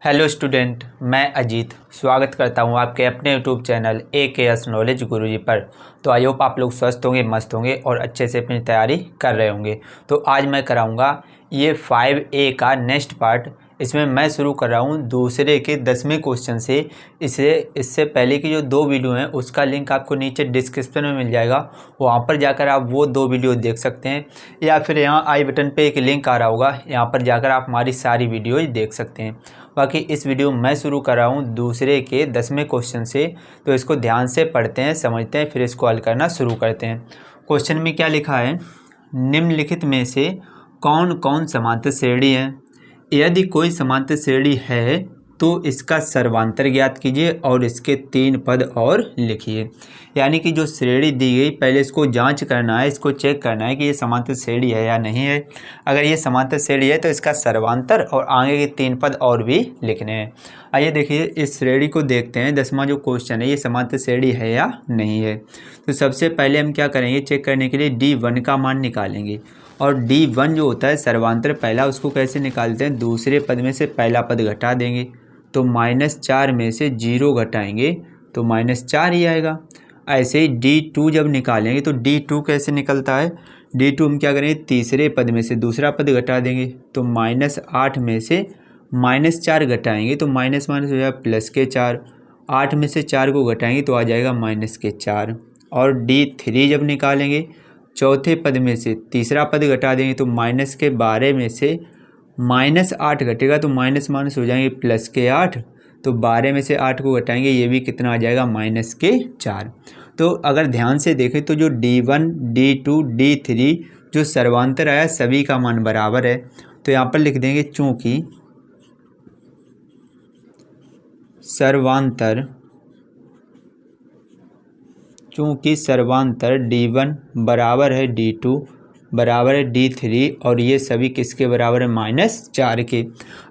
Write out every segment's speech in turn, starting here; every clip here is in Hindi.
हेलो स्टूडेंट, मैं अजीत स्वागत करता हूं आपके अपने यूट्यूब चैनल AKS नॉलेज गुरुजी पर। तो आई होप आप लोग स्वस्थ होंगे, मस्त होंगे और अच्छे से अपनी तैयारी कर रहे होंगे। तो आज मैं कराऊंगा ये 5A का नेक्स्ट पार्ट। इसमें मैं शुरू कर रहा हूं दूसरे के 10वें क्वेश्चन से। इससे पहले की जो 2 वीडियो हैं उसका लिंक आपको नीचे डिस्क्रिप्शन में मिल जाएगा, वहाँ पर जाकर आप वो 2 वीडियो देख सकते हैं, या फिर यहाँ आई बटन पे एक लिंक आ रहा होगा, यहाँ पर जाकर आप हमारी सारी वीडियो देख सकते हैं। बाकी इस वीडियो में मैं शुरू कर रहा हूँ दूसरे के 10वें क्वेश्चन से, तो इसको ध्यान से पढ़ते हैं, समझते हैं, फिर इसको हल करना शुरू करते हैं। क्वेश्चन में क्या लिखा है, निम्नलिखित में से कौन कौन समांतर श्रेणी है। यदि कोई समांतर श्रेणी है तो इसका सर्वांतर ज्ञात कीजिए और इसके 3 पद और लिखिए। यानी कि जो श्रेणी दी गई पहले इसको जांच करना है, इसको चेक करना है कि ये समांतर श्रेणी है या नहीं है। अगर ये समांतर श्रेणी है तो इसका सर्वांतर और आगे के 3 पद और भी लिखने हैं। आइए देखिए इस श्रेणी को देखते हैं। 10वां जो क्वेश्चन है ये समांतर श्रेणी है या नहीं है। तो सबसे पहले हम क्या करेंगे, चेक करने के लिए D1 का मान निकालेंगे। और D1 जो होता है सर्वांतर पहला, उसको कैसे निकालते हैं, दूसरे पद में से पहला पद घटा देंगे तो -4 में से 0 घटाएंगे तो -4 ही आएगा। ऐसे ही D2 जब निकालेंगे तो D2 कैसे निकलता है, D2 हम क्या करेंगे, तीसरे पद में से दूसरा पद घटा देंगे तो -8 में से -4 घटाएंगे तो माइनस माइनस हो जाएगा प्लस के 4। 8 में से 4 को घटाएंगे तो आ जाएगा -4। और D3 जब निकालेंगे चौथे पद में से तीसरा पद घटा देंगे तो -12 में से -8 घटेगा तो माइनस माइनस हो जाएंगे प्लस के 8। तो 12 में से 8 को घटाएंगे ये भी कितना आ जाएगा, -4। तो अगर ध्यान से देखें तो जो D1, D2, D3 जो सर्वांतर आया सभी का मान बराबर है। तो यहाँ पर लिख देंगे चूँकि सर्वांतर D1 बराबर है D2 बराबर है D3 और ये सभी किसके बराबर है, -4 के।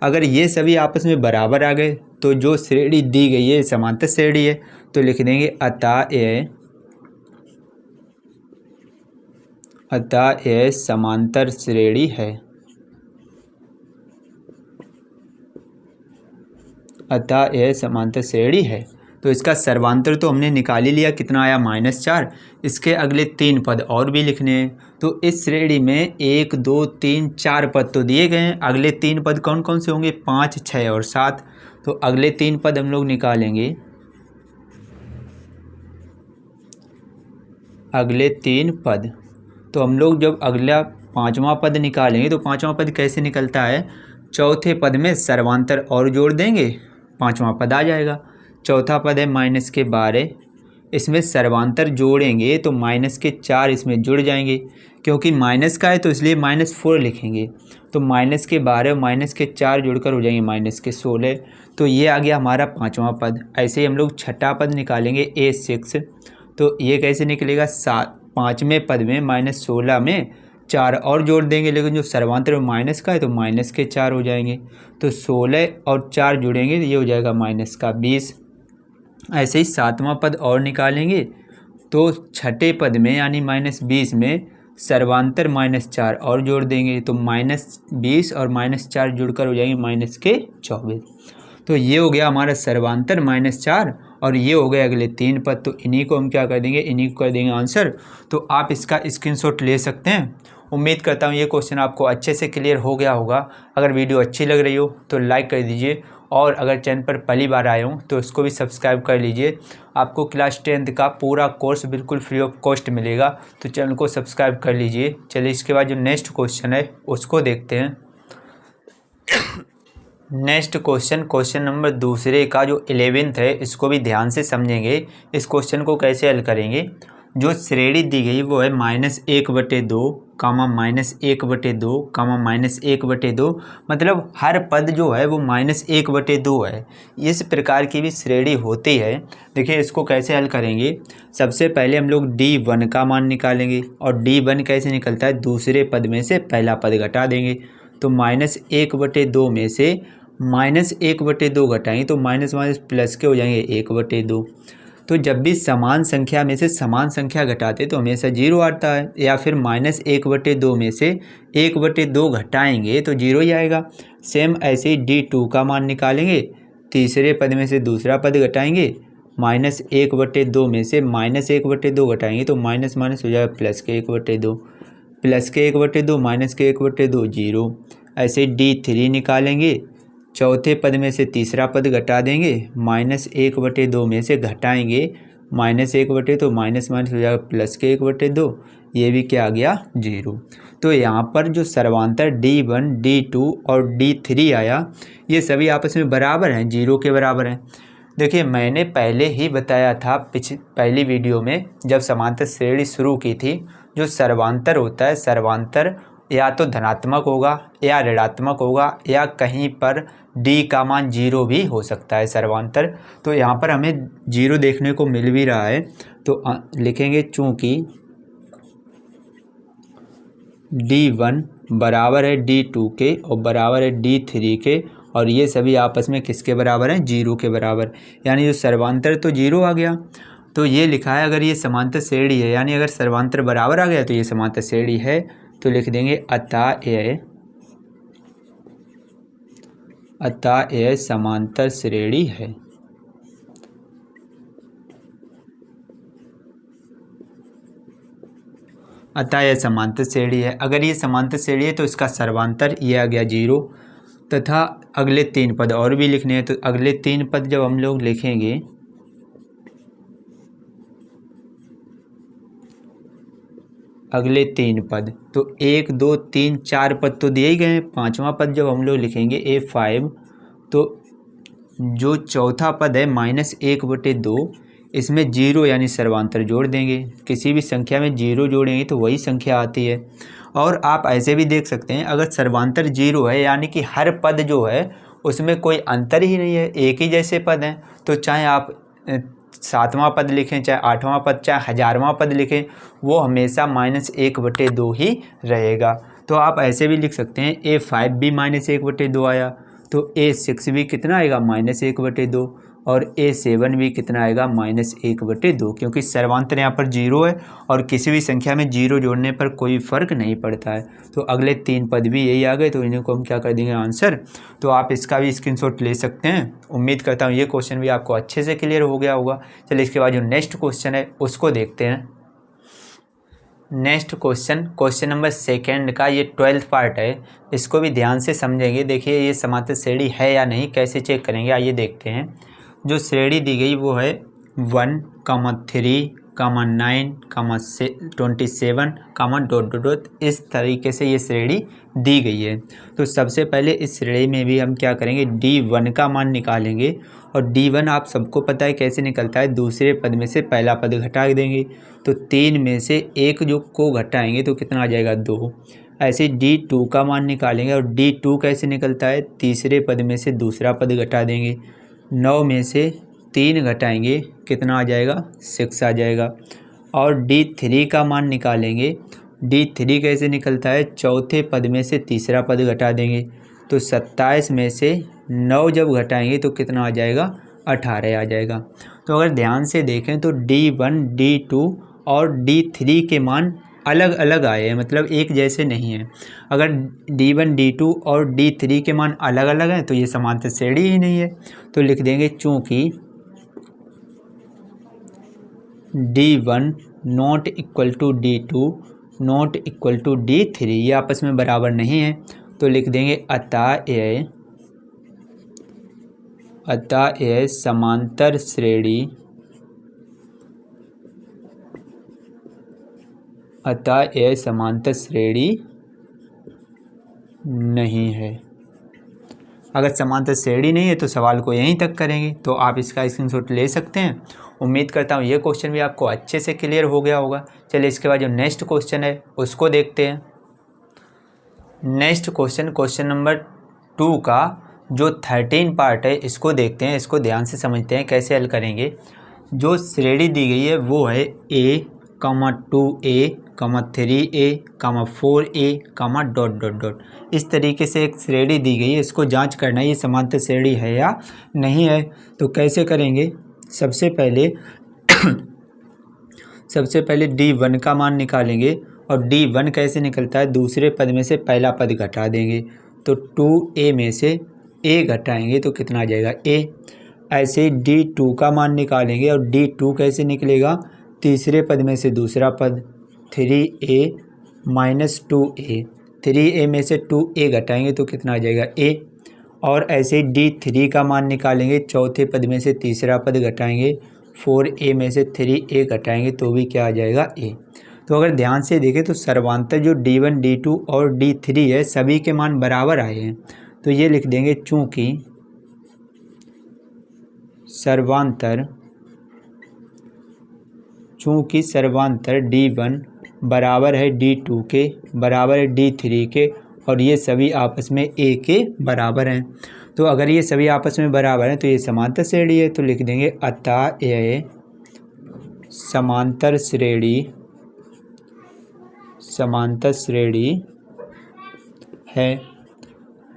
अगर ये सभी आपस में बराबर आ गए तो जो श्रेणी दी गई है समांतर श्रेणी है। तो लिख देंगे अतः यह समांतर श्रेणी है। अतः यह समांतर श्रेणी है। तो इसका सर्वांतर तो हमने निकाल ही लिया, कितना आया, -4। इसके अगले 3 पद और भी लिखने हैं। तो इस श्रेणी में 1, 2, 3, 4 पद तो दिए गए हैं। अगले 3 पद कौन कौन से होंगे, 5, 6 और 7। तो अगले 3 पद हम लोग निकालेंगे। अगले 3 पद तो हम लोग जब अगला 5वां पद निकालेंगे तो 5वां पद कैसे निकलता है, चौथे पद में सर्वांतर और जोड़ देंगे, 5वां पद आ जाएगा। चौथा पद है -12, इसमें सर्वांतर जोड़ेंगे तो -4 इसमें जुड़ जाएंगे, क्योंकि माइनस का है तो इसलिए -4 लिखेंगे। तो -12 और -4 जुड़कर हो जाएंगे -16। तो ये आ गया हमारा 5वां पद। ऐसे ही हम लोग छठा पद निकालेंगे A6। तो ये कैसे निकलेगा, 5वें पद में -16 में 4 और जोड़ देंगे, लेकिन जो सर्वांतर में माइनस का है तो -4 हो जाएंगे। तो 16 और 4 जुड़ेंगे तो ये हो जाएगा -20। ऐसे ही 7वां पद और निकालेंगे तो छठे पद में यानी -20 में सर्वांतर -4 और जोड़ देंगे तो -20 और -4 जुड़कर हो जाएंगे -24। तो ये हो गया हमारा सर्वांतर -4 और ये हो गए अगले 3 पद। तो इन्हीं को हम क्या कर देंगे, इन्हीं को कर देंगे आंसर। तो आप इसका स्क्रीनशॉट ले सकते हैं। उम्मीद करता हूँ ये क्वेश्चन आपको अच्छे से क्लियर हो गया होगा। अगर वीडियो अच्छी लग रही हो तो लाइक कर दीजिए, और अगर चैनल पर पहली बार आए हों तो इसको भी सब्सक्राइब कर लीजिए। आपको क्लास 10th का पूरा कोर्स बिल्कुल फ्री ऑफ कॉस्ट मिलेगा, तो चैनल को सब्सक्राइब कर लीजिए। चलिए इसके बाद जो नेक्स्ट क्वेश्चन है उसको देखते हैं। नेक्स्ट क्वेश्चन नंबर दूसरे का जो 11th है, इसको भी ध्यान से समझेंगे। इस क्वेश्चन को कैसे हल करेंगे, जो श्रेणी दी गई वो है -1/2, -1/2, -1/2, मतलब हर पद जो है वो -1/2 है। इस प्रकार की भी श्रेणी होती है। देखिए इसको कैसे हल करेंगे, सबसे पहले हम लोग D1 का मान निकालेंगे। और D1 कैसे निकलता है, दूसरे पद में से पहला पद घटा देंगे तो -1/2 में से -1/2 घटाएंगे तो माइनस माइनस प्लस के हो जाएंगे 1/2। तो जब भी समान संख्या में से समान संख्या घटाते तो हमेशा जीरो आता है, या फिर -1/2 में से 1/2 घटाएंगे तो जीरो ही आएगा। सेम ऐसे ही D2 का मान निकालेंगे, तीसरे पद में से दूसरा पद घटाएंगे, -1/2 में से -1/2 घटाएंगे तो माइनस माइनस हो जाएगा प्लस के 1/2, प्लस के 1/2 माइनस के 1/2 जीरो। ऐसे D3 निकालेंगे, चौथे पद में से तीसरा पद घटा देंगे, -1/2 में से घटाएंगे -1/2 तो माइनस माइनस हो जाएगा प्लस के 1/2, ये भी क्या आ गया जीरो। तो यहाँ पर जो सर्वांतर D1, D2 और D3 आया ये सभी आपस में बराबर हैं, जीरो के बराबर हैं। देखिए मैंने पहले ही बताया था पहली वीडियो में जब समांतर श्रेणी शुरू की थी, जो सर्वांतर होता है सर्वांतर या तो धनात्मक होगा या ऋणात्मक होगा या कहीं पर D का मान जीरो भी हो सकता है सर्वांतर। तो यहाँ पर हमें जीरो देखने को मिल भी रहा है तो लिखेंगे चूँकि D1 बराबर है D2 के और बराबर है D3 के, और ये सभी आपस में किसके बराबर हैं, जीरो के बराबर। यानी जो सर्वांतर तो जीरो आ गया, तो ये लिखा है अगर ये समांतर श्रेणी है, यानी अगर सर्वांतर बराबर आ गया तो ये समांतर श्रेणी है। तो लिख देंगे अतः यह समांतर श्रेणी है। अतः यह समांतर श्रेणी है। अगर ये समांतर श्रेणी है तो इसका सर्वांतर ये आ गया जीरो, तथा अगले तीन पद और भी लिखने हैं। तो अगले तीन पद जब हम लोग लिखेंगे, अगले तीन पद तो 1 2 3 4 पद तो दिए ही गए हैं। पांचवा पद जब हम लोग लिखेंगे A5, तो जो चौथा पद है -1/2, इसमें जीरो यानी सर्वांतर जोड़ देंगे। किसी भी संख्या में जीरो जोड़ेंगे तो वही संख्या आती है। और आप ऐसे भी देख सकते हैं अगर सर्वांतर जीरो है यानी कि हर पद जो है उसमें कोई अंतर ही नहीं है, एक ही जैसे पद हैं। तो चाहे आप 7वां पद लिखें, चाहे 8वां पद, चाहे 1000वां पद लिखें, वो हमेशा -1/2 ही रहेगा। तो आप ऐसे भी लिख सकते हैं A5 भी -1/2 आया, तो A6 भी कितना आएगा -1/2, और A7 भी कितना आएगा -1/2, क्योंकि सर्वांतर यहाँ पर जीरो है और किसी भी संख्या में जीरो जोड़ने पर कोई फ़र्क नहीं पड़ता है। तो अगले तीन पद भी यही आ गए, तो इन्हीं को हम क्या कर देंगे आंसर। तो आप इसका भी स्क्रीनशॉट ले सकते हैं। उम्मीद करता हूँ ये क्वेश्चन भी आपको अच्छे से क्लियर हो गया होगा। चलिए इसके बाद जो नेक्स्ट क्वेश्चन है उसको देखते हैं। नेक्स्ट क्वेश्चन नंबर 2 का ये 12th पार्ट है, इसको भी ध्यान से समझेंगे। देखिए ये समांतर श्रेणी है या नहीं कैसे चेक करेंगे, आइए देखते हैं। जो श्रेणी दी गई वो है 1, 3, 9, 27, ... इस तरीके से ये श्रेणी दी गई है। तो सबसे पहले इस श्रेणी में भी हम क्या करेंगे, D1 का मान निकालेंगे। और D1 आप सबको पता है कैसे निकलता है, दूसरे पद में से पहला पद घटा देंगे। तो 3 में से 1 जो को घटाएंगे तो कितना आ जाएगा 2। ऐसे D2 का मान निकालेंगे, और D2 कैसे निकलता है, तीसरे पद में से दूसरा पद घटा देंगे। 9 में से 3 घटाएंगे कितना आ जाएगा 6 आ जाएगा। और D3 का मान निकालेंगे। D3 कैसे निकलता है, चौथे पद में से तीसरा पद घटा देंगे। तो 27 में से 9 जब घटाएंगे तो कितना आ जाएगा 18 आ जाएगा। तो अगर ध्यान से देखें तो D1, D2 और D3 के मान अलग अलग आए हैं, मतलब एक जैसे नहीं हैं। अगर D1, D2 और D3 के मान अलग अलग हैं तो ये समांतर श्रेणी ही नहीं है। तो लिख देंगे चूँकि D1 not equal to D2 not equal to D3, ये आपस में बराबर नहीं है। तो लिख देंगे अतः यह समांतर श्रेणी, अतः यह समांतर श्रेणी नहीं है। अगर समांतर श्रेणी नहीं है तो सवाल को यहीं तक करेंगे। तो आप इसका स्क्रीनशॉट ले सकते हैं। उम्मीद करता हूँ ये क्वेश्चन भी आपको अच्छे से क्लियर हो गया होगा। चलिए इसके बाद जो नेक्स्ट क्वेश्चन है उसको देखते हैं। नेक्स्ट क्वेश्चन नंबर 2 का जो 13 पार्ट है इसको देखते हैं। इसको ध्यान से समझते हैं कैसे हल करेंगे। जो श्रेणी दी गई है वो है A, 2A, 3A, 4A, ... इस तरीके से एक श्रेणी दी गई है। इसको जांच करना है ये समांतर श्रेणी है या नहीं है। तो कैसे करेंगे, सबसे पहले सबसे पहले D1 का मान निकालेंगे और D1 कैसे निकलता है, दूसरे पद में से पहला पद घटा देंगे तो 2A में से A घटाएंगे तो कितना आ जाएगा A। ऐसे ही D2 का मान निकालेंगे और D2 कैसे निकलेगा, तीसरे पद में से दूसरा पद 3A माइनस 2A, 3A में से 2A घटाएंगे तो कितना आ जाएगा A। और ऐसे ही D3 का मान निकालेंगे, चौथे पद में से तीसरा पद घटाएंगे, 4A में से 3A घटाएंगे तो भी क्या आ जाएगा A। तो अगर ध्यान से देखें तो सर्वांतर जो D1 D2 और D3 है सभी के मान बराबर आए हैं, तो ये लिख देंगे चूँकि सर्वांतर D1 बराबर है D2 के, बराबर है D3 के, और ये सभी आपस में A के बराबर हैं। तो अगर ये सभी आपस में बराबर हैं तो ये समांतर श्रेणी है, तो लिख देंगे अतः यह समांतर श्रेणी है।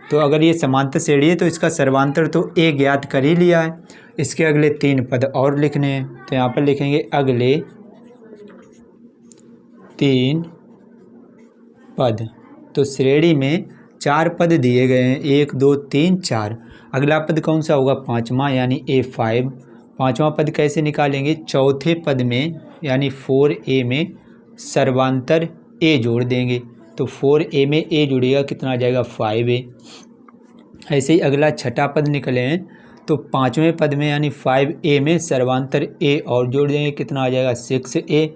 तो अगर ये समांतर श्रेणी है तो इसका सर्वांतर तो A ज्ञात कर ही लिया है, इसके अगले 3 पद और लिखने हैं, तो यहाँ पर लिखेंगे अगले 3 पद। तो श्रेणी में 4 पद दिए गए हैं, 1 2 3 4। अगला पद कौन सा होगा, 5वां यानी A5। 5वां पद कैसे निकालेंगे, चौथे पद में यानी 4A में सर्वांतर A जोड़ देंगे तो 4A में A जुड़ेगा, कितना आ जाएगा 5A। ऐसे ही अगला छठा पद निकले हैं तो 5वें पद में यानी 5A में सर्वांतर A और जोड़ देंगे, कितना आ जाएगा 6A।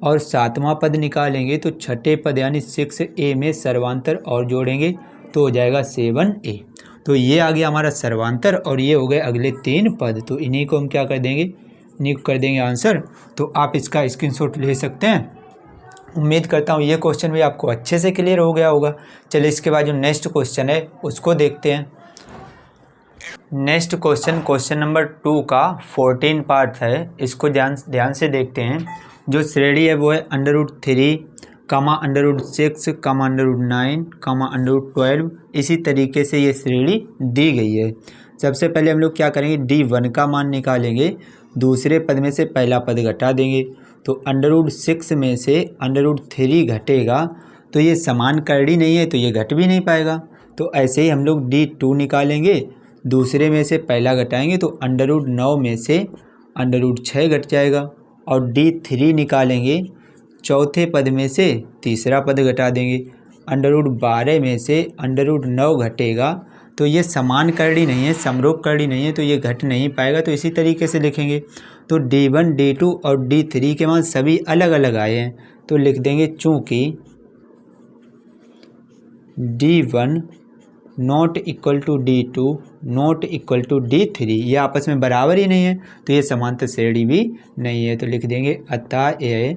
और 7वां पद निकालेंगे तो छठे पद यानी 6A में सर्वांतर और जोड़ेंगे तो हो जाएगा 7A। तो ये आ गया हमारा सर्वांतर और ये हो गए अगले 3 पद। तो इन्हीं को हम क्या कर देंगे, इन्हीं को कर देंगे आंसर। तो आप इसका स्क्रीनशॉट ले सकते हैं। उम्मीद करता हूँ ये क्वेश्चन भी आपको अच्छे से क्लियर हो गया होगा। चलिए इसके बाद जो नेक्स्ट क्वेश्चन है उसको देखते हैं। नेक्स्ट क्वेश्चन नंबर 2 का 14 पार्ट है, इसको ध्यान से देखते हैं। जो श्रेणी है वो है √3, √6, √9, √12। इसी तरीके से ये श्रेणी दी गई है। सबसे पहले हम लोग क्या करेंगे, D1 का मान निकालेंगे, दूसरे पद में से पहला पद घटा देंगे तो √6 में से √3 घटेगा तो ये समान करड़ी नहीं है तो ये घट भी नहीं पाएगा। तो ऐसे ही हम लोग D2 निकालेंगे, दूसरे में से पहला घटाएंगे तो √9 में से √6 घट जाएगा। और D3 निकालेंगे, चौथे पद में से तीसरा पद घटा देंगे, √12 में से √9 घटेगा तो ये समान करड़ी नहीं है, समरूप करड़ी नहीं है तो ये घट नहीं पाएगा। तो इसी तरीके से लिखेंगे। तो D1 D2 और D3 के मान सभी अलग अलग आए हैं तो लिख देंगे चूँकि D1 not equal to D2 not equal to D3, ये आपस में बराबर ही नहीं है तो ये समांतर श्रेणी भी नहीं है। तो लिख देंगे अतः यह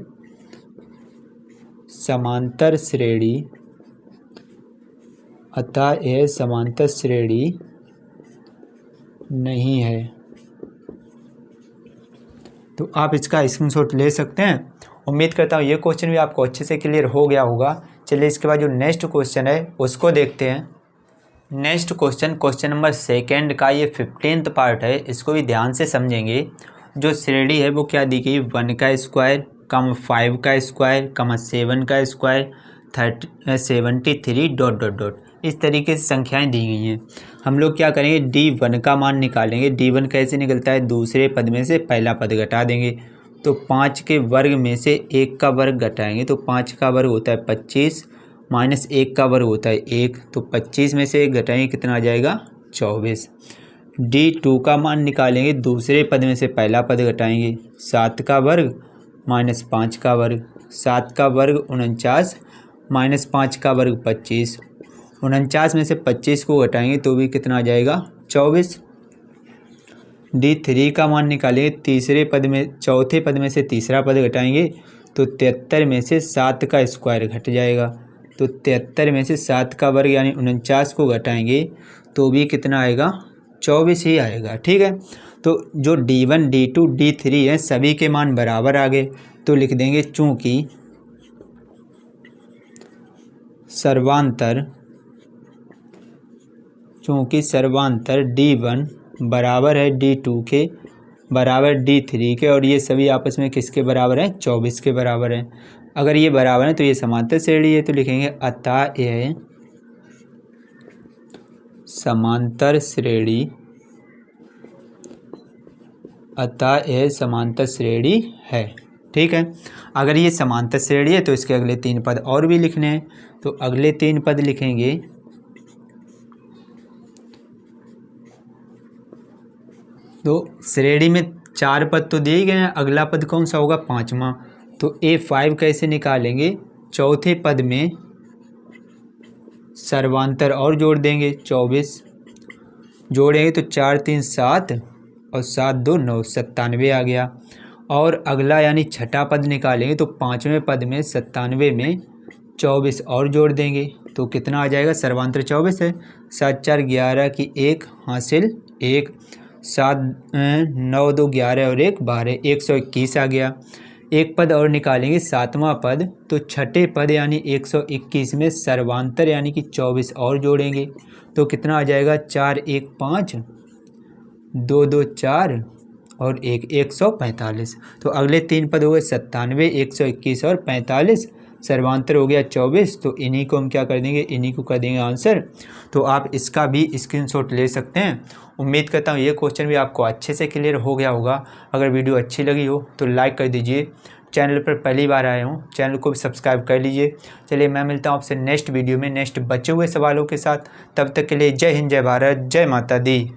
समांतर श्रेणी नहीं है। तो आप इसका स्क्रीनशॉट ले सकते हैं। उम्मीद करता हूँ ये क्वेश्चन भी आपको अच्छे से क्लियर हो गया होगा। चलिए इसके बाद जो नेक्स्ट क्वेश्चन है उसको देखते हैं। नेक्स्ट क्वेश्चन नंबर 2 का ये 15th पार्ट है, इसको भी ध्यान से समझेंगे। जो श्रेणी है वो क्या दी गई, 1 का स्क्वायर, 5 का स्क्वायर, 7 का स्क्वायर, 73 ... इस तरीके से संख्याएं दी गई हैं। हम लोग क्या करेंगे, D1 का मान निकालेंगे। D1 कैसे निकलता है, दूसरे पद में से पहला पद घटा देंगे तो 5 के वर्ग में से 1 का वर्ग घटाएंगे तो 5 का वर्ग होता है 25 माइनस 1 का वर्ग होता है 1, तो 25 में से 1 घटाएंगे कितना आ जाएगा 24। D2 का मान निकालेंगे, दूसरे पद में से पहला पद घटाएंगे, 7 का वर्ग माइनस 5 का वर्ग, 7 का वर्ग 49 माइनस 5 का वर्ग 25, 49 में से 25 को घटाएंगे तो भी कितना आ जाएगा 24। D3 का मान निकालेंगे, चौथे पद में से तीसरा पद घटाएंगे तो 73 में से 7 का स्क्वायर घट जाएगा, तो 73 में से 7 का वर्ग यानी 49 को घटाएंगे तो भी कितना आएगा 24 ही आएगा। ठीक है, तो जो D1 D2 D3 है सभी के मान बराबर आ गए तो लिख देंगे चूँकि सर्वांतर D1 बराबर है D2 के, बराबर D3 के, और ये सभी आपस में किसके बराबर हैं? 24 के बराबर हैं। अगर ये बराबर है तो ये समांतर श्रेणी है, तो लिखेंगे अतः यह समांतर श्रेणी, अतः यह समांतर श्रेणी है। ठीक है, अगर ये समांतर श्रेणी है तो इसके अगले 3 पद और भी लिखने हैं, तो अगले 3 पद लिखेंगे तो श्रेणी में 4 पद तो दिए ही गए हैं, अगला पद कौन सा होगा? 5वां। तो A5 कैसे निकालेंगे? चौथे पद में सर्वांतर और जोड़ देंगे, 24 जोड़ेंगे तो 4 3 7 और 7 2 9, 97 आ गया। और अगला यानी छठा पद निकालेंगे तो 5वें पद में 97 में 24 और जोड़ देंगे, तो कितना आ जाएगा? सर्वांतर 24 है। 7 4 11 की 1 हासिल 1, 7 9 2 11 और 1 12, 121 आ गया। एक पद और निकालेंगे 7वां पद, तो छठे पद यानी 121 में सर्वांतर यानी कि 24 और जोड़ेंगे, तो कितना आ जाएगा? 4 1 5 2 2 4 और 1 145। तो अगले 3 पद हो गए 97, 121 और 45, सर्वांतर हो गया 24, तो इन्हीं को हम क्या कर देंगे? इन्हीं को कर देंगे आंसर। तो आप इसका भी स्क्रीनशॉट ले सकते हैं। उम्मीद करता हूँ ये क्वेश्चन भी आपको अच्छे से क्लियर हो गया होगा। अगर वीडियो अच्छी लगी हो तो लाइक कर दीजिए। चैनल पर पहली बार आए हों, चैनल को भी सब्सक्राइब कर लीजिए। चलिए मैं मिलता हूँ आपसे नेक्स्ट वीडियो में नेक्स्ट बचे हुए सवालों के साथ। तब तक के लिए जय हिंद, जय भारत, जय माता दी।